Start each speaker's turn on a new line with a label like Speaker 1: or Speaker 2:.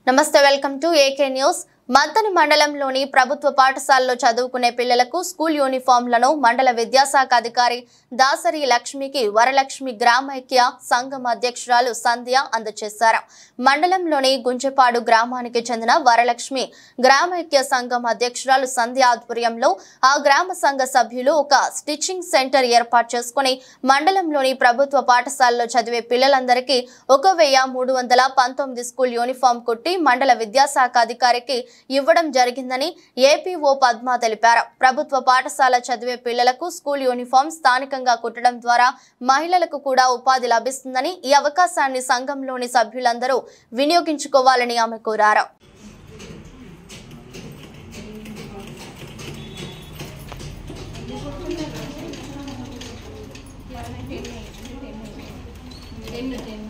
Speaker 1: నమస్తే welcome to AK news. మద్దని మండలంలోని ప్రభుత్వ పాఠశాలలో చదువుకునే పిల్లలకు స్కూల్ యూనిఫామ్లను మండల విద్యాశాఖ అధికారి దాసరి లక్ష్మికి వరలక్ష్మి గ్రామైక్య సంఘం అధ్యక్షురాలు సంధ్య అందజేశారు। మండలంలోని గుంజపాడు గ్రామానికి చెందిన వరలక్ష్మి గ్రామైక్య సంఘం అధ్యక్షురాలు సంధ్య ఆధ్వర్యంలో ఆ గ్రామ సంఘ సభ్యులు ఒక స్టిచ్చింగ్ సెంటర్ ఏర్పాటు చేసుకుని మండలంలోని ప్రభుత్వ పాఠశాలలో చదివే పిల్లలందరికీ 1319 స్కూల్ యూనిఫామ్ కుట్టి మండల విద్యాశాఖ అధికారికి ఇవ్వడం జరిగిందని ఏపీఓ పద్మ తెలిపారు। ప్రభుత్వ పాఠశాల చదివే పిల్లలకు స్కూల్ యూనిఫామ్ స్థానికంగా కుట్టడం ద్వారా మహిళలకు కూడా ఉపాధి లభిస్తుందని ఈ అవకాశాన్ని సంఘంలోని సభ్యులందరూ వినియోగించుకోవాలని ఆమె కోరారు।
Speaker 2: Ten